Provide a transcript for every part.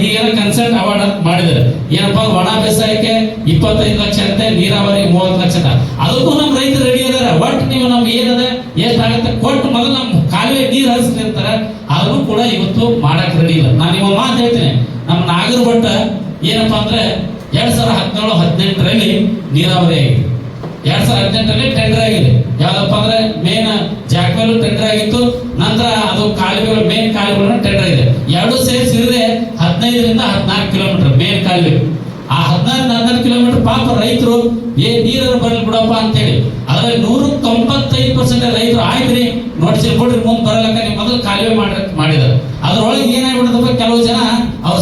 ಈಗೇನ consult award ಮಾಡಿದ್ದಾರೆ. ಏನಪ್ಪಾ ಒಣ ಬೇಸಾಯಕ್ಕೆ 25 ಲಕ್ಷ ಅಂತೆ, ನೀರಾವರಿ 30 ಲಕ್ಷ ಅಂತ. ಅದಕ್ಕೂ ನಮ್ಮ ರೈತರು ರೆಡಿ ಅದಾರ. ಒಟ್ಟು ನೀವು ನಮ್ಗೆ ಏನದ ಎಷ್ಟಾಗತ್ತೆ ಕೊಟ್ಟು ಮೊದಲು ನಮ್ಮ ಕಾಲುವೆ ನೀರು ಹರಿಸ್ತಿರ್ತಾರೆ. ಅದನ್ನು ಕೂಡ ಇವತ್ತು ಮಾಡಕ್ ರೆಡಿ ಇಲ್ಲ. ನಾನು ನಿಮ್ಮ ಮಾತು ಹೇಳ್ತೇನೆ, ನಮ್ಮ ನಾಗರ ಭಟ್ಟ ಏನಪ್ಪಾ ಅಂದ್ರೆ 2017-18ರಲ್ಲಿ ನೀರಾವರಿ ಆಗಿದೆ. 2018ರಲ್ಲಿ ಟೆಂಡರ್ ಆಗಿದೆ. ಯಾವ್ದಪ್ಪ ಅಂದ್ರೆ ಮೇನ್ ಜಾಕ್ವೆಲ್ ಟೆಂಡರ್ ಆಗಿತ್ತು. ನಂತರ ಅದು ಕಾಲುವೆಗಳು ಮೇನ್ ಕಾಲುವೆಗಳನ್ನ ಟೆಂಡರ್ ಆಗಿದೆ. ಎರಡು ಸೇರಿಸಿದ್ರೆ 15ರಿಂದ 14 ಕಿಲೋಮೀಟರ್ ಮೇನ್ ಕಾಲುವೆ. ಆ 14 ಕಿಲೋಮೀಟರ್ ಪಾಪ ರೈತರು ನೀರನ್ನು ಬರಲಿ ಬಿಡಪ್ಪ ಅಂತೇಳಿ ಅದ್ರಲ್ಲಿ 195% ರೈತರು ಆಯ್ತ್ರಿ ನೋಟಿಸ್ ಕೊಡ್ರಿ ಮುಂದೆ ಬರಲಕ್ಕ ನೀವು ಮೊದಲು ಕಾಲುವೆ ಮಾಡಿದಾರೆ. ಅದ್ರೊಳಗೆ ಏನಾಗ್ಬಿಡ್ತಪ್ಪ, ಕೆಲವು ಜನ ಅವ್ರ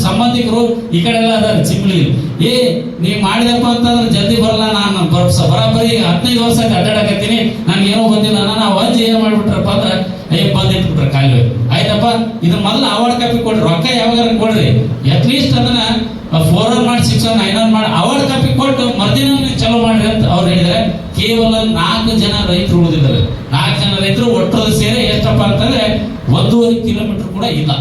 ಸಂಬಂಧಿಕರು ಈ ಕಡೆ ಎಲ್ಲ ಅದಾರ ಚಿಮ್ಲಿ, ನೀವ್ ಮಾಡಿದಪ್ಪ ಅಂತಂದ್ರೆ ಜಲ್ದಿ ಬರಲ್ಲ, ನಾನು ಬರಾಬರಿ 15 ವರ್ಷ ಅಡ್ಡಾಡಕತ್ತೀನಿ, ನನ್ಗೆ ಏನೋ ಬಂದಿಲ್ಲ, ನಾವು ಅಜ್ಜಿ ಏನ್ ಮಾಡ್ಬಿಟ್ರಪ್ಪ ಅಂದ್ರೆ ಬಂದಿಟ್ಬಿಟ್ರ ಕಾಲುವೆ. ಆಯ್ತಪ್ಪ, ಇದನ್ನ ಮೊದಲು ಅವಾರ್ಡ್ ಕಾಪಿ ಕೊಡ್ರಿ, ರೊಕ್ಕ ಯಾವಾಗ ಕೊಡ್ರಿ, ಅಟ್ಲೀಸ್ಟ್ ಅದನ್ನ 4 ಮಾಡಿ 6 9 ಮಾಡಿ ಅವಾರ್ಡ್ ಕಾಪಿ ಕೊಟ್ಟು ಮರ್ದಿನ ಚಲೋ ಮಾಡ್ರಿ ಅಂತ ಅವ್ರು ಹೇಳಿದ್ರೆ. ಕೇವಲ 4 ಜನ ರೈತರು ಉಳಿದಿದ್ದಾರೆ. 4 ಜನ ರೈತರು ಒಟ್ಟೋದು ಸೇರಿ ಎಷ್ಟಪ್ಪ ಅಂತಂದ್ರೆ 1.5 ಕಿಲೋಮೀಟರ್ ಕೂಡ ಇಲ್ಲ.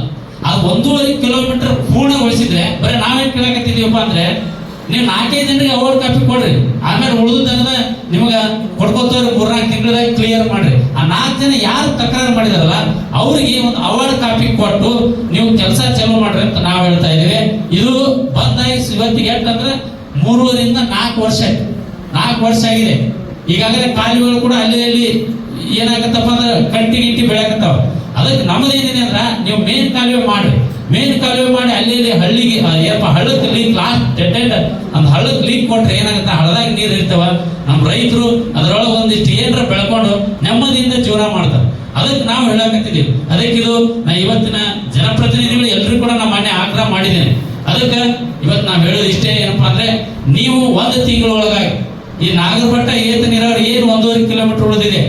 ಅದು 1.5 ಕಿಲೋಮೀಟರ್ ಪೂರ್ಣಗೊಳಿಸಿದ್ರೆ ಬರೀ ನಾವೇನ್ ಕೇಳಕತ್ತಿದೀವಪ್ಪ ಅಂದ್ರೆ ನೀವು 4 ಜನರಿಗೆ ಅವಾರ್ಡ್ ಕಾಪಿ ಕೊಡ್ರಿ, ಆಮೇಲೆ ಉಳಿದಂದ್ರೆ ನಿಮ್ಗ ಕೊಡ್ಕೋತವ್ರು 3-4 ತಿಂಗಳದಾಗ ಕ್ಲಿಯರ್ ಮಾಡ್ರಿ. ಆ 4 ಜನ ಯಾರು ತಕರಾರು ಮಾಡಿದಾರಲ್ಲ ಅವ್ರಿಗೆ ಒಂದು ಅವಾರ್ಡ್ ಕಾಪಿ ಕೊಟ್ಟು ನೀವು ಕೆಲಸ ಚಾಲೂ ಮಾಡ್ರಿ ಅಂತ ನಾವು ಹೇಳ್ತಾ ಇದೀವಿ. ಇದು ಬಂದಾಗಿ ಇವತ್ತಿಗೆ ಎಷ್ಟಂದ್ರೆ 3ರಿಂದ 4 ವರ್ಷ ಆಯ್ತು. 4 ವರ್ಷ ಆಗಿದೆ. ಈಗಾಗಲೇ ಕಾಲುವೆಗಳು ಕೂಡ ಅಲ್ಲಿ ಏನಾಗತ್ತಪ್ಪ ಅಂದ್ರೆ ಗಿಂಟಿ ಬೆಳೆಯಕತ್ತಾವ. ಅದಕ್ಕೆ ನಮ್ಮದೇನಿದೆ ಅಂದ್ರ ನೀವು ಮೇನ್ ಕಾಲುವೆ ಮಾಡ್ರಿ. ಮೇನ್ ಕಾಲುವೆ ಮಾಡಿ ಅಲ್ಲಿ ಹಳ್ಳಿಗೆ ಹಳ್ಳಕ್ಕೆ ಲೀಕ್ ಲಾಸ್ಟ್ ಡೆಡ್ ಒಂದು ಹಳ್ಳಕ್ಕೆ ಲೀಕ್ ಕೊಟ್ರೆ ಏನಾಗುತ್ತೆ, ಹಳ್ಳದಾಗ ನೀರು ಇರ್ತಾವ. ನಮ್ಮ ರೈತರು ಅದರೊಳಗೆ ಒಂದಿಷ್ಟು ಏನರ ಬೆಳ್ಕೊಂಡು ನೆಮ್ಮದಿಯಿಂದ ಜೀವನ ಮಾಡ್ತಾರೆ. ಅದಕ್ಕೆ ನಾವು ಹೇಳಕತ್ತಿದ್ದೀವಿ. ಅದಕ್ಕೆ ಇದು ನಾ ಇವತ್ತಿನ ಜನಪ್ರತಿನಿಧಿಗಳು ಎಲ್ಲರೂ ಕೂಡ ನಮ್ಮ ಮನೆ ಆಗ್ರಹ ಮಾಡಿದ್ದೇನೆ. ಅದಕ್ಕೆ ಇವತ್ತು ನಾವು ಹೇಳೋದು ಇಷ್ಟೇ, ಏನಪ್ಪಾ ಅಂದ್ರೆ ನೀವು 1 ತಿಂಗಳೊಳಗಾಗಿ ಈ ನಾಗರಭಟ್ಟ ಏತ ನೀರಾವರಿ ಏನು 1.5 ಕಿಲೋಮೀಟರ್ ಉಳಿದಿದೆ,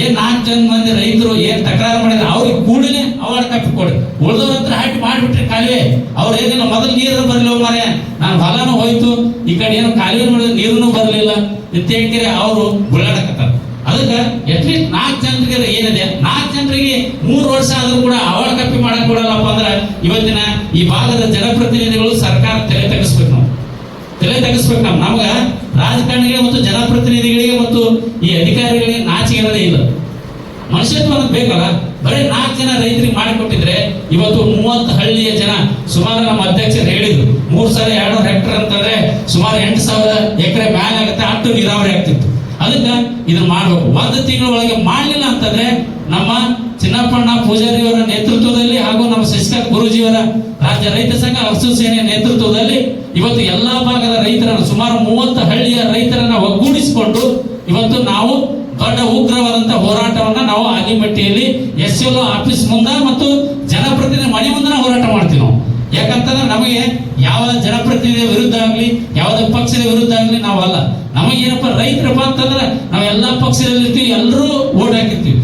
ಏನ್ 4 ಜನ ಮಂದಿ ರೈತರು ಏನ್ ತಕರಾರು ಮಾಡಿದ್ರೆ ಅವ್ರಿಗೆ ಕೂಡಲೇ ಅವಾರ್ಡ್ ಕಾಪಿ ಕೊಡಿ. ಉಳಿದವ್ರ ಹಾಕಿ ಮಾಡ್ಬಿಟ್ರಿ ಕಾಲುವೆ. ಅವ್ರು ಏನಿಲ್ಲ ಮೊದಲು ನೀರು ಬರಲಿಲ್ಲ ಮಾರೆ, ನಾನು ಹೊಲನೂ ಹೋಯ್ತು, ಈ ಕಡೆ ಏನು ಕಾಲುವೆ ಮಾಡಿದ್ರೆ ನೀರನ್ನು ಬರಲಿಲ್ಲ ಇತ್ತೀಚೆಗೆ ಅವರು ಗುಳ್ಳಾಡಕತ್ತಾರ. ಅದಕ್ಕೆ ಅಟ್ಲೀಸ್ಟ್ 4 ಜನರಿಗೆ ಏನಿದೆ, 4 ಜನರಿಗೆ 3 ವರ್ಷ ಆದ್ರೂ ಕೂಡ ಅವಾರ್ಡ್ ಕಾಪಿ ಮಾಡಕ್ ಕೊಡಲ್ಲಪ್ಪ ಅಂದ್ರೆ ಇವತ್ತಿನ ಈ ಭಾಗದ ಜನಪ್ರತಿನಿಧಿಗಳು ಸರ್ಕಾರ ತಲೆ ತೆಗೆಸ್ಬೇಕು. ನಾವು ತಲೆ ತೆಗೆಸ್ಬೇಕು. ನಮ್ಗ ರಾಜಕಾರಣಿಗಳಿಗೆ ಮತ್ತು ಜನಪ್ರತಿನಿಧಿಗಳಿಗೆ ಮತ್ತು ಈ ಅಧಿಕಾರಿಗಳಿಗೆ ನಾಚಿಕೆ ಇಲ್ಲ, ಮನುಷ್ಯತ್ವ ಅನ್ನೋದು ಬೇಕಲ್ಲ. ಬರೀ 4 ಜನ ರೈತರಿಗೆ ಮಾಡಿಕೊಟ್ಟಿದ್ರೆ ಇವತ್ತು 30 ಹಳ್ಳಿಯ ಜನ, ಸುಮಾರು ನಮ್ಮ ಅಧ್ಯಕ್ಷರು ಹೇಳಿದ್ರು 3,200 ಹೆಕ್ಟರ್ ಅಂತಂದ್ರೆ ಸುಮಾರು 8,000 ಎಕರೆ ಮ್ಯಾಲೆ ಆಗುತ್ತೆ, ಅಷ್ಟು ನೀರಾವರಿ ಆಗ್ತಿತ್ತು. ಅದಕ್ಕೆ ಇದನ್ನ ಮಾಡ್ಬೇಕು. 1 ತಿಂಗಳೊಳಗೆ ಮಾಡಲಿಲ್ಲ ಅಂತಂದ್ರೆ ನಮ್ಮ ಚಿನ್ನಪ್ಪಣ್ಣ ಪೂಜಾರಿಯವರ ನೇತೃತ್ವದಲ್ಲಿ ಹಾಗೂ ನಮ್ಮ ಶಶಿಕಾಂತ್ ಗುರೂಜಿಯವರ ರಾಜ್ಯ ರೈತ ಸಂಘ ಹಸಿರು ಸೇನೆ ನೇತೃತ್ವದಲ್ಲಿ ಇವತ್ತು ಎಲ್ಲಾ ಭಾಗದ ರೈತರನ್ನು ಸುಮಾರು 30 ಹಳ್ಳಿಯ ರೈತರನ್ನ ಒಗ್ಗೂಡಿಸಿಕೊಂಡು ಇವತ್ತು ನಾವು ದೊಡ್ಡ ಉಗ್ರವಾದಂತಹ ಹೋರಾಟವನ್ನ ನಾವು ಆದಿಮಟ್ಟಿಯಲ್ಲಿ SLO ಆಫೀಸ್ ಮುಂದೆ ಮತ್ತು ಜನಪ್ರತಿನಿಧಿ ಮನೆ ಮುಂದೆ ಹೋರಾಟ ಮಾಡ್ತೀವಿ ನಾವು. ಯಾಕಂತಂದ್ರೆ ನಮಗೆ ಯಾವ ಜನಪ್ರತಿನಿಧಿಯ ವಿರುದ್ಧ ಆಗ್ಲಿ ಯಾವುದೇ ಪಕ್ಷದ ವಿರುದ್ಧ ಆಗ್ಲಿ ನಾವಲ್ಲ. ನಮಗೇನಪ್ಪ ರೈತರಪ್ಪ ಅಂತಂದ್ರೆ ನಾವು ಎಲ್ಲಾ ಪಕ್ಷದಲ್ಲಿ ಇರ್ತೀವಿ, ಎಲ್ಲರೂ ಓಟ್ ಹಾಕಿರ್ತೀವಿ.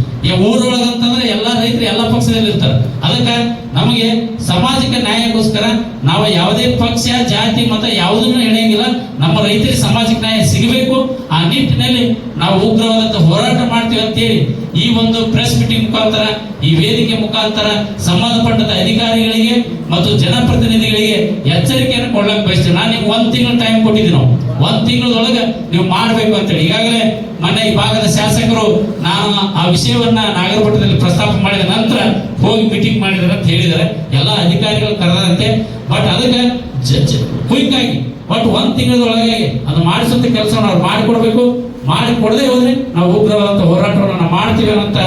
ಊರೊಳಗಂತಂದ್ರೆ ಎಲ್ಲಾ ರೈತರು ಎಲ್ಲಾ ಪಕ್ಷದಲ್ಲಿ ಇರ್ತಾರೆ. ಅದಕ್ಕೆ ನಮಗೆ ಸಮಾಜಕ್ಕೆ ನ್ಯಾಯಕ್ಕೋಸ್ಕರ ನಾವು ಯಾವುದೇ ಪಕ್ಷ ಜಾತಿ ಮತ ಯಾವುದನ್ನು ಎಣೆಯಂಗಿಲ್ಲ. ನಮ್ಮ ರೈತರಿಗೆ ಸಮಾಜಕ್ಕೆ ನ್ಯಾಯ ಸಿಗಬೇಕು. ಆ ನಿಟ್ಟಿನಲ್ಲಿ ನಾವು ಉಗ್ರವಾದಂತ ಹೋರಾಟ ಮಾಡ್ತೀವಿ ಅಂತೇಳಿ ಈ ಒಂದು ಪ್ರೆಸ್ ಮೀಟಿಂಗ್ ಮುಖಾಂತರ, ಈ ವೇದಿಕೆ ಮುಖಾಂತರ ಸಂಬಂಧಪಟ್ಟ ಅಧಿಕಾರಿಗಳಿಗೆ ಮತ್ತು ಜನಪ್ರತಿನಿಧಿಗಳಿಗೆ ಎಚ್ಚರಿಕೆಯನ್ನು ಕೊಡ್ಲಕ್ಕೆ ಬಯಸ್ತೀವಿ. ನಾನು ನಿಮ್ಗೆ 1 ತಿಂಗಳು ಟೈಮ್ ಕೊಟ್ಟಿದ್ದೀನಿ. ನಾವು 1 ತಿಂಗಳೊಳಗೆ ನೀವು ಮಾಡಬೇಕು ಅಂತೇಳಿ ಈಗಾಗಲೇ ಮೊನ್ನೆ ಈ ಭಾಗದ ಶಾಸಕರು ನಾನು ಆ ವಿಷಯವನ್ನ ನಾಗರಭಟ್ಟದಲ್ಲಿ ಪ್ರಸ್ತಾಪ ಮಾಡಿದ ನಂತರ ಹೋಗಿ ಮೀಟಿಂಗ್ ಮಾಡಿದಾರೆ ಅಂತ ಹೇಳಿದ್ದಾರೆ. ಎಲ್ಲ ಅಧಿಕಾರಿಗಳು ಕರೆದಂತೆ. ಬಟ್ ಅದಕ್ಕೆ ಕ್ವಿಕ್ ಆಗಿ ಬಟ್ 1 ತಿಂಗಳೊಳಗೆ ಅದು ಮಾಡಿಸುವಂತ ಕೆಲಸ ನಾವು ಮಾಡಿಕೊಡ್ಬೇಕು. ಮಾಡಿಕೊಡದೆ ಹೋದ್ರೆ ನಾವು ಉಗ್ರವಾದಂತ ಹೋರಾಟವನ್ನು ನಾವು ಮಾಡ್ತೀವಿ ಅಂತ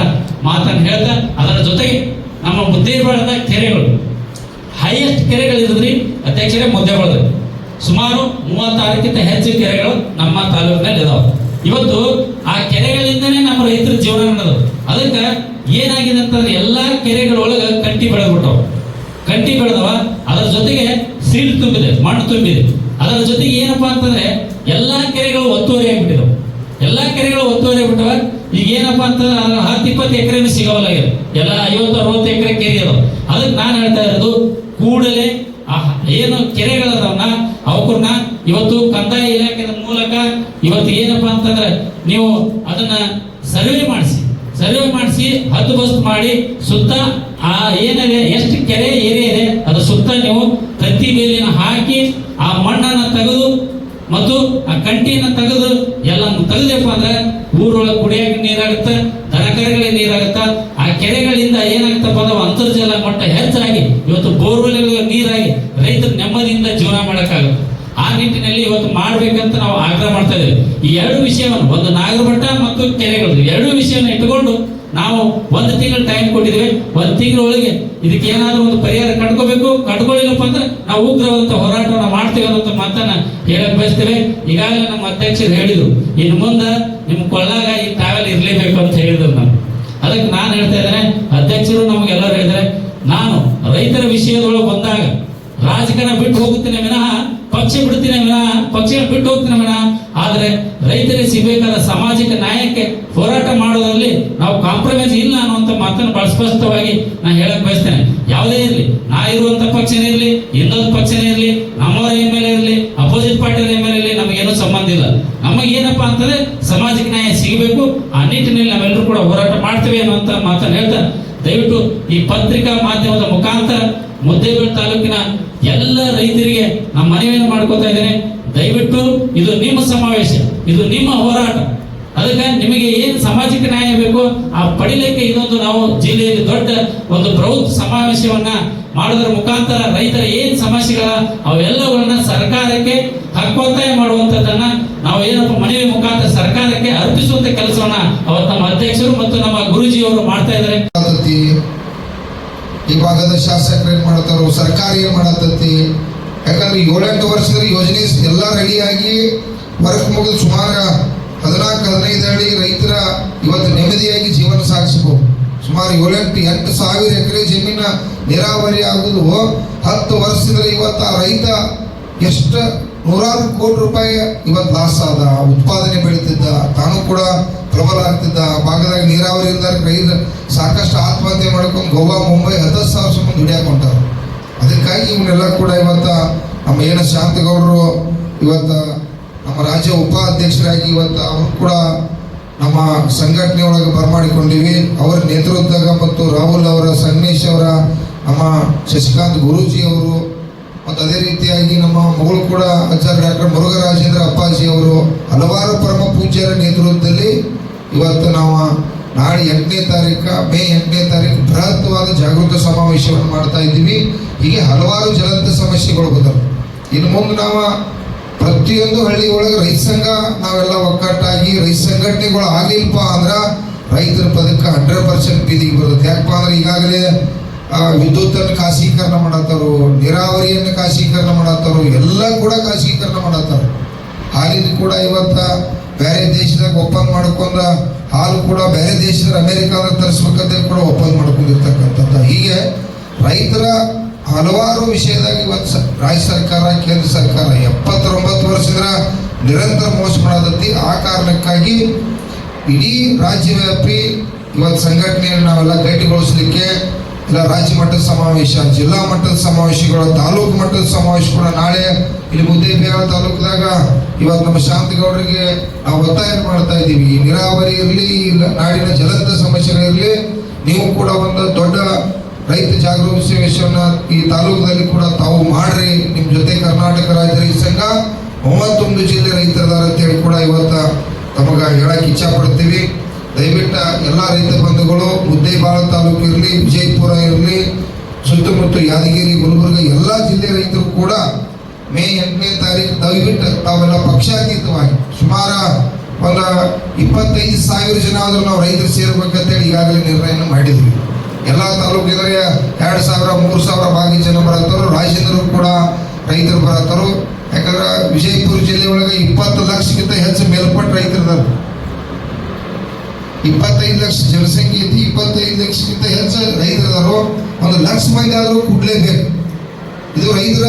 ಮಾತನ್ನು ಹೇಳ್ತಾ, ಅದರ ಜೊತೆಗೆ ನಮ್ಮ ಮುದ್ದೇಬಿಹಾಳದ ಕೆರೆಗಳು ಹೈಯೆಸ್ಟ್ ಕೆರೆಗಳು ಇದ್ರಿ ಅಧ್ಯಕ್ಷರೇ, ಮುದ್ದೇಬಿಹಾಳದ ಸುಮಾರು 36ಕ್ಕಿಂತ ಹೆಚ್ಚು ಕೆರೆಗಳು ನಮ್ಮ ತಾಲೂಕಿನಲ್ಲಿ ಇದಾವೆ. ಇವತ್ತು ಆ ಕೆರೆಗಳಿಂದನೇ ನಮ್ಮ ರೈತರ ಜೀವನ ನಡೆದು. ಅದಕ್ಕೆ ಏನಾಗಿದೆ ಅಂತಂದ್ರೆ ಎಲ್ಲಾ ಕೆರೆಗಳೊಳಗೆ ಕಂಟಿ ಬೆಳೆದ್ಬಿಟ್ಟವು. ಕಂಟಿ ಬೆಳೆದವ, ಅದರ ಜೊತೆಗೆ ಸೀಲ್ ತುಂಬಿದೆ, ಮಣ್ಣು ತುಂಬಿದೆ. ಅದರ ಜೊತೆಗೆ ಏನಪ್ಪಾ ಅಂತಂದ್ರೆ ಎಲ್ಲಾ ಕೆರೆಗಳು ಒತ್ತುವರಿ ಆಗಿಬಿಟ್ಟಿದವು. ಎಲ್ಲಾ ಕೆರೆಗಳು ಒತ್ತುವರಿ ಆಗಿಬಿಟ್ಟವ. ಈಗ ಏನಪ್ಪಾ ಅಂತಂದ್ರೆ 10-20 ಎಕರೆನೂ ಸಿಗವಲ್ಲ. ಎಲ್ಲ 50-60 ಎಕರೆ ಕೆರೆ ಅದಾವ. ಅದಕ್ಕೆ ನಾನು ಹೇಳ್ತಾ ಇರೋದು, ಕೂಡಲೇ ಏನು ಕೆರೆಗಳದವನ್ನ ಅವಕನ್ನ ಇವತ್ತು ಕಂದಾಯ ಇಲಾಖೆಯ ಮೂಲಕ ಇವತ್ತು ಏನಪ್ಪಾ ಅಂತಂದ್ರೆ ನೀವು ಅದನ್ನ ಸರ್ವೆ ಮಾಡಿಸಿ ಹದ್ದುಬಸ್ತು ಮಾಡಿ ಸುತ್ತ ಆ ಏನಿದೆ ಎಷ್ಟು ಕೆರೆ ಏರಿಯಾ ಇದೆ ಅದು ಸುತ್ತ ನೀವು ಕತ್ತಿ ಬೇಲಿನ ಹಾಕಿ ಆ ಮಣ್ಣನ್ನು ತೆಗೆದು ಮತ್ತು ಆ ಕಂಟಿಯನ್ನು ತೆಗೆದು ಎಲ್ಲ ತೆಗೆದಪ್ಪ ಅಂದ್ರೆ ಊರೊಳಗೆ ಕುಡಿಯಕ್ಕೆ ನೀರಾಗುತ್ತೆ, ದನಕರುಗಳಿಗೆ ನೀರಾಗುತ್ತೆ. ಆ ಕೆರೆಗಳಿಂದ ಏನಾಗುತ್ತಪ್ಪ ಅಂದ್ರೆ ಅಂತರ್ಜಲ ಮಟ್ಟ ಹೆಚ್ಚಾಗಿ ಇವತ್ತು ಬೋರ್ವೆಲ್ಗಳಿಗೆ ನೀರಾಗಿ ರೈತರು ನೆಮ್ಮದಿಯಿಂದ ಜೀವನ ಮಾಡೋಕ್ಕಾಗುತ್ತೆ. ಆ ನಿಟ್ಟಿನಲ್ಲಿ ಇವತ್ತು ಮಾಡ್ಬೇಕಂತ ನಾವು ಆಗ್ರಹ ಮಾಡ್ತಾ ಇದ್ದೇವೆ. ಈ ಎರಡು ವಿಷಯವನ್ನು, ಒಂದು ನಾಗರಮಠ ಮತ್ತು ಕೆರೆಗಳು, ಎರಡು ವಿಷಯವನ್ನು ಇಟ್ಟುಕೊಂಡು ನಾವು 1 ತಿಂಗಳು ಟೈಮ್ ಕೊಟ್ಟಿದ್ದೇವೆ. 1 ತಿಂಗಳೊಳಗೆ ಇದಕ್ಕೆ ಏನಾದರೂ ಒಂದು ಪರಿಹಾರ ಕಂಡುಕೊಳ್ಳಿಲ್ಲಪ್ಪ ಅಂದ್ರೆ ನಾವು ಉಗ್ರವಾದಂತ ಹೋರಾಟವನ್ನು ಮಾಡ್ತೇವೆ ಅನ್ನೋ ಮಾತನ್ನ ಹೇಳಕ್ ಬಯಸ್ತೇವೆ. ಈಗಾಗಲೇ ನಮ್ಮ ಅಧ್ಯಕ್ಷರು ಹೇಳಿದ್ರು, ಇನ್ನು ಮುಂದೆ ನಿಮ್ಮ ಕೊಳ್ಳಾಗ ಈ ಟ್ರಾವೆಲ್ ಇರಲೇಬೇಕು ಅಂತ ಹೇಳಿದ್ರು. ಅದಕ್ಕೆ ನಾನು ಹೇಳ್ತಾ ಇದ್ದೇನೆ, ಅಧ್ಯಕ್ಷರು ನಮಗೆಲ್ಲರೂ ಹೇಳಿದರೆ, ನಾನು ರೈತರ ವಿಷಯದೊಳಗೆ ಬಂದಾಗ ರಾಜಕಾರಣ ಬಿಟ್ಟು ಹೋಗುತ್ತೇನೆ ವಿನಃ, ಪಕ್ಷ ಬಿಡ್ತೀನಿ ವಿನಃ, ಪಕ್ಷ ಬಿಟ್ಟು ಹೋಗ್ತೀನಿ ವಿನಃ, ಆದರೆ ರೈತರಿಗೆ ಸಿಗಬೇಕಾದ ಸಾಮಾಜಿಕ ನ್ಯಾಯಕ್ಕೆ ಹೋರಾಟ ಮಾಡೋದ್ರಲ್ಲಿ ನಾವು ಕಾಂಪ್ರಮೈಸ್ ಇಲ್ಲ ಅನ್ನುವಂಥ ಮಾತನ್ನು ಬಹಳ ಸ್ಪಷ್ಟವಾಗಿ ನಾನು ಹೇಳಕ್ ಬಯಸ್ತೇನೆ. ಯಾವುದೇ ಇರಲಿ, ನಾ ಇರುವಂತ ಪಕ್ಷನೇ ಇರಲಿ, ಇನ್ನೊಂದು ಪಕ್ಷನೇ ಇರಲಿ, ನಮ್ಮವರ MLA ಇರಲಿ, ಅಪೋಸಿಟ್ ಪಾರ್ಟಿಯ MLA ಇರಲಿ, ನಮಗೇನೂ ಸಂಬಂಧ ಇಲ್ಲ. ನಮಗೇನಪ್ಪಾ ಅಂತಂದ್ರೆ ಸಾಮಾಜಿಕ ನ್ಯಾಯ ಸಿಗಬೇಕು. ಆ ನಿಟ್ಟಿನಲ್ಲಿ ನಾವೆಲ್ಲರೂ ಕೂಡ ಹೋರಾಟ ಮಾಡ್ತೇವೆ ಅನ್ನುವಂಥ ಮಾತನ್ನು ಹೇಳ್ತಾ, ದಯವಿಟ್ಟು ಈ ಪತ್ರಿಕಾ ಮಾಧ್ಯಮದ ಮುಖಾಂತರ ಮುದ್ದೇಬಿಹಾಳ ತಾಲೂಕಿನ ಎಲ್ಲ ರೈತರಿಗೆ ನಮ್ಮ ಮನವಿಯನ್ನು ಮಾಡ್ಕೋತಾ ಇದ್ದೇನೆ. ದಯವಿಟ್ಟು ಇದು ನಿಮ್ಮ ಸಮಾವೇಶ, ಇದು ನಿಮ್ಮ ಹೋರಾಟ. ಅದಕ್ಕೆ ನಿಮಗೆ ಏನು ಸಾಮಾಜಿಕ ನ್ಯಾಯ ಬೇಕು ಆ ಪಡಿಲಿಕ್ಕೆ ಇದೊಂದು ನಾವು ಜಿಲ್ಲೆಯಲ್ಲಿ ದೊಡ್ಡ ಒಂದು ಬೃಹತ್ ಸಮಾವೇಶವನ್ನ ಮಾಡೋದ್ರ ಮುಖಾಂತರ ರೈತರ ಏನು ಸಮಸ್ಯೆಗಳ ಅವೆಲ್ಲಗಳನ್ನ ಸರ್ಕಾರಕ್ಕೆ ಹಕ್ಕೊತ್ತಾಯ ಮಾಡುವಂಥದ್ದನ್ನ ನಾವು ಏನಪ್ಪ ಮನವಿ ಮುಖಾಂತರ ಸರ್ಕಾರಕ್ಕೆ ಅರ್ಪಿಸುವಂತ ಕೆಲಸವನ್ನ ಅವತ್ತು ನಮ್ಮ ಅಧ್ಯಕ್ಷರು ಮತ್ತು ನಮ್ಮ ಗುರುಜಿಯವರು ಮಾಡ್ತಾ ಇದ್ದಾರೆ. ಈ ಭಾಗದ ಶಾಸಕರು ಏನ್ ಮಾಡ್ತಾರೋ, ಸರ್ಕಾರ ಏನ್ ಮಾಡತೈತಿ? ಯಾಕಂದ್ರೆ 7-8 ವರ್ಷದ ಯೋಜನೆ ಎಲ್ಲ ರೆಡಿಯಾಗಿ ವರ್ಕ್ ಮುಗಿದು ಸುಮಾರು 14-15 ಹಳ್ಳಿ ರೈತರ ಇವತ್ತು ನೆಮ್ಮದಿಯಾಗಿ ಜೀವನ ಸಾಗಿಸಬಹುದು. ಸುಮಾರು 7-8 ಸಾವಿರ ಎಕರೆ ಜಮೀನ ನೀರಾವರಿ ಆಗುವುದು 10 ವರ್ಷದಲ್ಲಿ ಇವತ್ತು ಆ ರೈತ ಎಷ್ಟು ನೂರಾರು ಕೋಟಿ ರೂಪಾಯಿ ಇವತ್ತು ಲಾಸ್ ಆದ. ಉತ್ಪಾದನೆ ಬೆಳೀತಿದ್ದ, ತಾನು ಕೂಡ ಪ್ರಬಲ ಆಗ್ತಿದ್ದ. ಭಾಗದಾಗ ನೀರಾವರಿ ಇಲ್ದಾರ ರೈತ ಸಾಕಷ್ಟು ಆತ್ಮಹತ್ಯೆ ಮಾಡ್ಕೊಂಡು ಗೋವಾ, ಮುಂಬೈ 10,000 ಸಂಬಂಧ ದುಡಿಯಾಕೊಂಟಾರ. ಅದಕ್ಕಾಗಿ ಇವನ್ನೆಲ್ಲ ಕೂಡ ಇವತ್ತ ನಮ್ಮ ಏನು ಶಾಂತಗೌಡರು ಇವತ್ತು ನಮ್ಮ ರಾಜ್ಯ ಉಪಾಧ್ಯಕ್ಷರಾಗಿ ಇವತ್ತು ಅವರು ಕೂಡ ನಮ್ಮ ಸಂಘಟನೆ ಒಳಗೆ ಬರಮಾಡಿಕೊಂಡಿವಿ. ಅವರ ನೇತೃತ್ವದಾಗ ಮತ್ತು ರಾಹುಲ್ ಅವರ, ಸಂಗಮೇಶ್ ಅವರ, ನಮ್ಮ ಶಶಿಕಾಂತ್ ಗುರೂಜಿ ಅವರು ಮತ್ತು ಅದೇ ರೀತಿಯಾಗಿ ನಮ್ಮ ಮಗಳು ಕೂಡ ಆಚಾರ್ಯ ಡಾಕ್ಟರ್ ಮುರುಘರಾಜೇಂದ್ರ ಅಪ್ಪಾಜಿ ಅವರು, ಹಲವಾರು ಪರಮ ಪೂಜ್ಯರ ನೇತೃತ್ವದಲ್ಲಿ ಇವತ್ತು ನಾವು ನಾಳೆ 8ನೇ ತಾರೀಕು, ಮೇ 8ನೇ ತಾರೀಕು ಬೃಹತ್ವಾದ ಜಾಗೃತ ಸಮಾವೇಶವನ್ನು ಮಾಡ್ತಾ ಇದ್ದೀವಿ. ಹೀಗೆ ಹಲವಾರು ಜ್ವಲಂತ ಸಮಸ್ಯೆಗಳು ಬಂದವು. ಇನ್ನು ಮುಂದೆ ನಾವು ಪ್ರತಿಯೊಂದು ಹಳ್ಳಿ ಒಳಗೆ ರೈತ ಸಂಘ ನಾವೆಲ್ಲ ಒಗ್ಗಟ್ಟಾಗಿ ರೈತ ಸಂಘಟನೆಗಳು ಆಗಲಿಲ್ಪ ಅಂದ್ರೆ ರೈತರ ಪದಕ್ಕೆ 100% ಬೀದಿಗೆ ಬರುತ್ತೆ. ಯಾಕಪ್ಪ ಅಂದ್ರೆ ಈಗಾಗಲೇ ವಿದ್ಯುತ್ತನ್ನು ಖಾಸಗೀಕರಣ ಮಾಡತ್ತಾರು, ನೀರಾವರಿಯನ್ನು ಖಾಸಗೀಕರಣ ಮಾಡತ್ತಾರು, ಎಲ್ಲ ಕೂಡ ಖಾಸಗೀಕರಣ ಮಾಡತ್ತಾರ. ಹಾಲಿನ ಕೂಡ ಇವತ್ತ ಬೇರೆ ದೇಶದಾಗ ಒಪ್ಪಂದ ಮಾಡ್ಕೊಂಡ ಹಾಲು ಕೂಡ ಬೇರೆ ದೇಶದ ಅಮೆರಿಕಾದಾಗ ತರಿಸ್ಬೇಕಂತ ಕೂಡ ಒಪ್ಪಂದ ಮಾಡ್ಕೊಂಡಿರ್ತಕ್ಕಂಥದ್ದು. ಹೀಗೆ ರೈತರ ಹಲವಾರು ವಿಷಯದಾಗ ಇವತ್ತು ರಾಜ್ಯ ಸರ್ಕಾರ, ಕೇಂದ್ರ ಸರ್ಕಾರ 79 ವರ್ಷದ ನಿರಂತರ ಮೋಸ ಮಾಡತೈತಿ. ಆ ಕಾರಣಕ್ಕಾಗಿ ಇಡೀ ರಾಜ್ಯವ್ಯಾಪಿ ಇವತ್ತು ಸಂಘಟನೆಯನ್ನು ನಾವೆಲ್ಲ ಗಟ್ಟಿಗೊಳಿಸಲಿಕ್ಕೆ ಇಲ್ಲ ರಾಜ್ಯ ಮಟ್ಟದ ಸಮಾವೇಶ, ಜಿಲ್ಲಾ ಮಟ್ಟದ ಸಮಾವೇಶಗಳು, ತಾಲೂಕು ಮಟ್ಟದ ಸಮಾವೇಶಗಳು ನಾಳೆ ಇಲ್ಲಿ ಮುದ್ದೇಬಿಹಾಳ ತಾಲೂಕದಾಗ ಇವತ್ತು ನಮ್ಮ ಶಾಂತಗೌಡರಿಗೆ ನಾವು ಒತ್ತಾಯ ಮಾಡ್ತಾ ಇದ್ದೀವಿ. ನೀರಾವರಿ ಇರಲಿ, ಇಲ್ಲ ನಾಡಿನ ಜ್ವಲಂತ ಸಮಸ್ಯೆಗಳಿರಲಿ, ನೀವು ಕೂಡ ಒಂದು ದೊಡ್ಡ ರೈತ ಜಾಗೃತಿ ಸಮಾವೇಶವನ್ನ ಈ ತಾಲೂಕದಲ್ಲಿ ಕೂಡ ತಾವು ಮಾಡ್ರಿ. ನಿಮ್ಮ ಜೊತೆ ಕರ್ನಾಟಕ ರಾಜ್ಯ ರೈತ ಸಂಘ 31 ಜಿಲ್ಲೆ ರೈತರದಾರ ಅಂತೇಳಿ ಕೂಡ ಇವತ್ತು ತಮಗೆ ಹೇಳಕ್ಕೆ ಇಚ್ಛಾ ಪಡ್ತೀವಿ. ದಯವಿಟ್ಟು ಎಲ್ಲ ರೈತ ಬಂಧುಗಳು ಮುದ್ದೇಬಿಹಾಳ ತಾಲೂಕು ಇರಲಿ, ವಿಜಯಪುರ ಇರಲಿ, ಸುತ್ತಮುತ್ತ ಯಾದಗಿರಿ, ಗುಲ್ಬರ್ಗ ಎಲ್ಲ ಜಿಲ್ಲೆ ರೈತರು ಕೂಡ ಮೇ 8ನೇ ತಾರೀಕು ದಯವಿಟ್ಟು ತಾವೆಲ್ಲ ಪಕ್ಷಾತೀತವಾಗಿ ಸುಮಾರು ಒಂದು 25,000 ಜನ ಆದರೂ ನಾವು ರೈತರು ಸೇರ್ಬೇಕಂತೇಳಿ ಈಗಾಗಲೇ ನಿರ್ಣಯ ಮಾಡಿದ್ವಿ. ಎಲ್ಲ ತಾಲೂಕಿದ್ರೆ 2,000, 3,000 ಭಾಗಿ ಜನ ಬರತ್ತಾರು. ರಾಜೇಂದ್ರ ಕೂಡ ರೈತರು ಬರತ್ತಾರು. ಯಾಕಂದ್ರೆ ವಿಜಯಪುರ ಜಿಲ್ಲೆ ಒಳಗೆ 20 ಲಕ್ಷಕ್ಕಿಂತ ಹೆಚ್ಚು ಮೇಲ್ಪಟ್ಟ ರೈತರಿದ್ದಾರೆ. 25 ಲಕ್ಷ ಜನಸಂಖ್ಯೆ ಐತಿ, 25 ಲಕ್ಷಕ್ಕಿಂತ ಹೆಚ್ಚು ರೈತರಿದಾರು. 1 ಲಕ್ಷ ಮಂದಿ ಆದರೂ ಕೂಡಲೇಬೇಕು. ಇದು ರೈತರ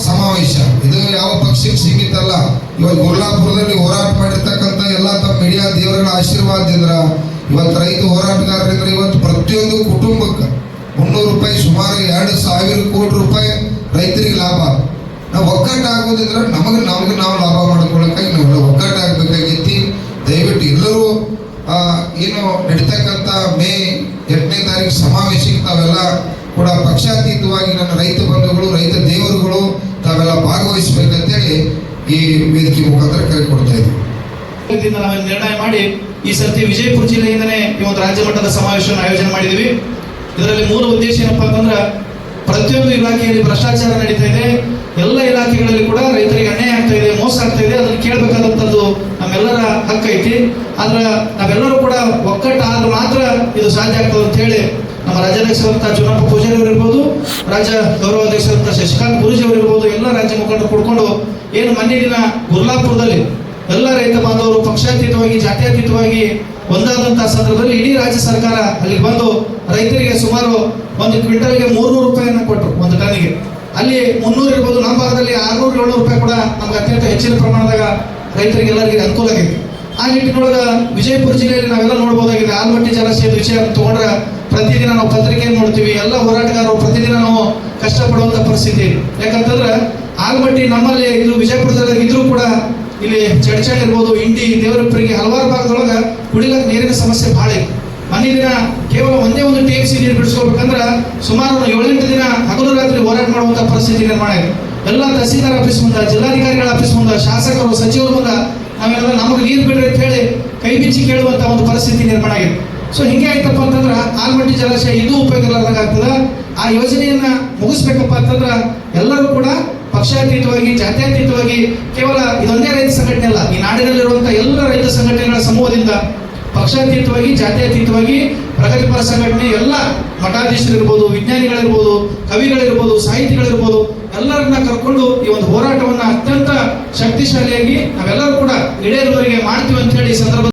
ಸಮಾವೇಶ, ಇದು ಯಾವ ಪಕ್ಷಕ್ಕೆ ಸೀಮಿತ ಅಲ್ಲ. ಇವಾಗ ಗುರ್ಲಾಪುರದಲ್ಲಿ ಹೋರಾಟ ಮಾಡಿರ್ತಕ್ಕಂಥ ಎಲ್ಲ ತಮ್ಮ ಮೀಡಿಯಾ ದೇವರುಗಳ ಆಶೀರ್ವಾದದಿಂದ ಇವತ್ತು ರೈತ ಹೋರಾಟಗಾರರಿಂದ ಇವತ್ತು ಪ್ರತಿಯೊಂದು ಕುಟುಂಬಕ್ಕೆ 300 ರೂಪಾಯಿ, ಸುಮಾರು 2,000 ಕೋಟಿ ರೂಪಾಯಿ ರೈತರಿಗೆ ಲಾಭ. ನಾವು ಒಗ್ಗಟ್ಟಾಗೋದಿದ್ರೆ ನಮಗೆ ನಾವು ಲಾಭ ಮಾಡ್ಕೊಳ್ಳೋಕ್ಕಾಗಿ ನಾವೆಲ್ಲ ಒಗ್ಗಟ್ಟಾಗಬೇಕಾಗೈತಿ. ದಯವಿಟ್ಟು ಎಲ್ಲರೂ ಏನು ನಡೀತಕ್ಕಂಥ ಮೇ 8ನೇ ತಾರೀಕು ಸಮಾವೇಶಕ್ಕೆ ತಾವೆಲ್ಲ ಕೂಡ ಪಕ್ಷಾತೀತವಾಗಿ ನನ್ನ ರೈತ ಬಂಧುಗಳು, ರೈತ ದೇವರುಗಳು ತಾವೆಲ್ಲ ಭಾಗವಹಿಸಬೇಕಂತೇಳಿ ಈ ವೇದಿಕೆ ಮುಖಾಂತರ ಕರೆ ಕೊಡ್ತಾ ಇದ್ದೀವಿ. ನಾವು ನಿರ್ಣಯ ಮಾಡಿ ಈ ಸರ್ತಿ ವಿಜಯಪುರ ಜಿಲ್ಲೆಯಿಂದನೇ ಈ ಒಂದು ರಾಜ್ಯ ಮಟ್ಟದ ಸಮಾವೇಶವನ್ನು ಆಯೋಜನೆ ಮಾಡಿದ್ದೀವಿ. ಇದರಲ್ಲಿ ಮೂಲ ಉದ್ದೇಶ ಏನಪ್ಪಾ ಅಂತಂದ್ರೆ, ಪ್ರತಿಯೊಂದು ಇಲಾಖೆಯಲ್ಲಿ ಭ್ರಷ್ಟಾಚಾರ ನಡೀತಾ ಇದೆ, ಎಲ್ಲ ಇಲಾಖೆಗಳಲ್ಲಿ ಕೂಡ ರೈತರಿಗೆ ಅನ್ಯಾಯ ಆಗ್ತಾ ಇದೆ, ಮೋಸ ಆಗ್ತಾ ಇದೆ. ಅದನ್ನು ಕೇಳಬೇಕಾದಂಥದ್ದು ನಮ್ಮೆಲ್ಲರ ಹಕ್ಕು ಐತಿ. ಆದ್ರೆ ನಾವೆಲ್ಲರೂ ಕೂಡ ಒಕ್ಕಟ್ಟಾದ್ರೆ ಮಾತ್ರ ಇದು ಸಾಧ್ಯ ಆಗ್ತದೆ ಅಂತ ಹೇಳಿ ನಮ್ಮ ರಾಜ್ಯಾಧ್ಯಕ್ಷರಂತ ಚುನಪ್ಪ ಪೂಜಾರಿ ಅವರು ಇರ್ಬೋದು, ರಾಜ್ಯ ಗೌರವಾಧ್ಯಕ್ಷರಂತ ಶಶಿಕಾಂತ್ ಗುರೂಜಿ ಅವರು ಇರ್ಬೋದು, ಎಲ್ಲ ರಾಜ್ಯ ಮುಖಂಡರು ಕೂಡ್ಕೊಂಡು ಏನು ಮೊನ್ನೆ ದಿನ ಗುರ್ಲಾಪುರದಲ್ಲಿ ಎಲ್ಲ ರೈತ ಬಾಂಧವರು ಪಕ್ಷಾತೀತವಾಗಿ, ಜಾತ್ಯತೀತವಾಗಿ ಒಂದಾದಂತಹ ಸಂದರ್ಭದಲ್ಲಿ ಇಡೀ ರಾಜ್ಯ ಸರ್ಕಾರ ಅಲ್ಲಿಗೆ ಬಂದು ರೈತರಿಗೆ ಸುಮಾರು ಒಂದು ಕ್ವಿಂಟಲ್ಗೆ 300 ರೂಪಾಯಿಯನ್ನು ಕೊಟ್ಟರು, ಒಂದು ಟನ್ನಿಗೆ. ಅಲ್ಲಿ 300 ಇರ್ಬೋದು, ನಮ್ಮ ಭಾಗದಲ್ಲಿ 600-700 ರೂಪಾಯಿ ಕೂಡ ನಮ್ಗೆ ಅತ್ಯಂತ ಹೆಚ್ಚಿನ ಪ್ರಮಾಣದಾಗ ರೈತರಿಗೆ ಎಲ್ಲರಿಗೆ ಅನುಕೂಲ ಆಗೈತಿ. ಆ ನಿಟ್ಟಿನೊಳಗ ವಿಜಯಪುರ ಜಿಲ್ಲೆಯಲ್ಲಿ ನಾವೆಲ್ಲ ನೋಡ್ಬೋದಾಗಿದೆ. ಆಲಮಟ್ಟಿ ಜಲಾಶಯದ ವಿಷಯ ತಗೊಂಡ್ರೆ ಪ್ರತಿದಿನ ನಾವು ಪತ್ರಿಕೆಯನ್ನು ನೋಡ್ತೀವಿ. ಎಲ್ಲ ಹೋರಾಟಗಾರರು ಪ್ರತಿದಿನ ನಾವು ಕಷ್ಟಪಡುವಂತ ಪರಿಸ್ಥಿತಿ. ಯಾಕಂತಂದ್ರೆ ಆಲಮಟ್ಟಿ ನಮ್ಮಲ್ಲಿ ಇದು ವಿಜಯಪುರದಲ್ಲಿ ಇದ್ರೂ ಕೂಡ ಇಲ್ಲಿ ಚಡ್ಚಣ್ ಇರ್ಬೋದು, ಇಂಡಿ, ದೇವರಪ್ಪರಿಗೆ ಹಲವಾರು ಭಾಗದೊಳಗೆ ಕುಡಿಲಕ್ಕೆ ನೀರಿನ ಸಮಸ್ಯೆ ಭಾಳ ಇದೆ. ಮೊನ್ನೆ ದಿನ ಕೇವಲ ಒಂದೇ ಒಂದು TMC ನೀರು ಬಿಡಿಸ್ಕೋಬೇಕಂದ್ರೆ ಸುಮಾರು 7-8 ದಿನ ಹಗಲು ರಾತ್ರಿ ಹೋರಾಟ ಮಾಡುವಂತ ಪರಿಸ್ಥಿತಿ ನಿರ್ಮಾಣ ಇದೆ. ಎಲ್ಲ ತಹಸೀಲ್ದಾರ್ ಆಫೀಸ್ ಮುಂದೆ, ಜಿಲ್ಲಾಧಿಕಾರಿಗಳ ಆಫೀಸ್ ಮುಂದೆ, ಶಾಸಕರು, ಸಚಿವರ ಮುಂದೆ ನಾವೆಲ್ಲ ನಮಗೆ ನೀರು ಬಿಡ್ರಿ ಅಂತ ಹೇಳಿ ಕೈ ಬಿಚ್ಚಿ ಕೇಳುವಂತ ಒಂದು ಪರಿಸ್ಥಿತಿ ನಿರ್ಮಾಣ ಆಗಿದೆ. ಸೊ ಹಿಂಗೆ ಆಯ್ತಪ್ಪ ಅಂತಂದ್ರೆ ಆಲಮಟ್ಟಿ ಜಲಾಶಯ ಇದು ಉಪಯೋಗ ಇಲ್ಲದಂಗ ಆಗ್ತದೆ. ಆ ಯೋಜನೆಯನ್ನ ಮುಗಿಸ್ಬೇಕಪ್ಪ ಅಂತಂದ್ರೆ ಎಲ್ಲರೂ ಕೂಡ ಪಕ್ಷಾತೀತವಾಗಿ, ಜಾತ್ಯತೀತವಾಗಿ, ಕೇವಲ ಇದೊಂದೇ ರೈತ ಸಂಘಟನೆ ಅಲ್ಲ, ಈ ನಾಡಿನಲ್ಲಿರುವಂತಹ ಎಲ್ಲ ರೈತ ಸಂಘಟನೆಗಳ ಸಮೂಹದಿಂದ ಪಕ್ಷಾತೀತವಾಗಿ, ಜಾತ್ಯತೀತವಾಗಿ, ಪ್ರಗತಿಪರ ಸಂಘಟನೆ ಎಲ್ಲ ಮಠಾಧೀಶರಿರ್ಬೋದು, ವಿಜ್ಞಾನಿಗಳಿರ್ಬೋದು, ಕವಿಗಳಿರ್ಬೋದು, ಸಾಹಿತಿಗಳಿರ್ಬೋದು, ಎಲ್ಲರನ್ನ ಕರ್ಕೊಂಡು ಈ ಒಂದು ಹೋರಾಟವನ್ನ ಅತ್ಯಂತ ಶಕ್ತಿಶಾಲಿಯಾಗಿ ನಾವೆಲ್ಲರೂ ಕೂಡ ಇಡೇರುವವರೆಗೆ ಮಾಡ್ತೀವಿ ಅಂತ ಹೇಳಿ ಈ ಸಂದರ್ಭ